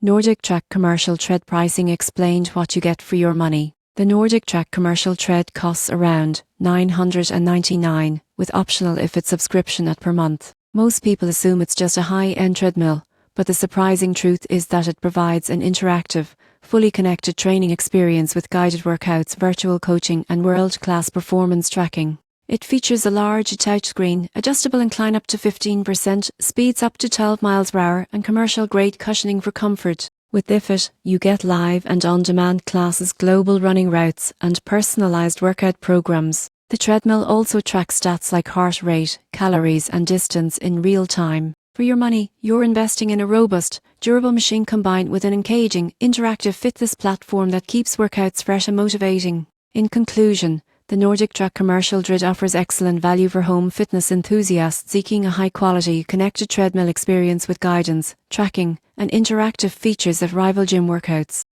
NordicTrack commercial tread pricing explained what you get for your money. The NordicTrack commercial tread costs around $999, with optional if it's subscription at per month. Most people assume it's just a high-end treadmill, but the surprising truth is that it provides an interactive, fully connected training experience with guided workouts, virtual coaching and world-class performance tracking. It features a large touchscreen, adjustable incline up to 15%, speeds up to 12 miles per hour and commercial-grade cushioning for comfort. With IFIT, you get live and on-demand classes, global running routes and personalised workout programs. The treadmill also tracks stats like heart rate, calories and distance in real time. For your money, you're investing in a robust, durable machine combined with an engaging, interactive fitness platform that keeps workouts fresh and motivating. In conclusion, the NordicTrack commercial tread offers excellent value for home fitness enthusiasts seeking a high-quality, connected treadmill experience with guidance, tracking, and interactive features that rival gym workouts.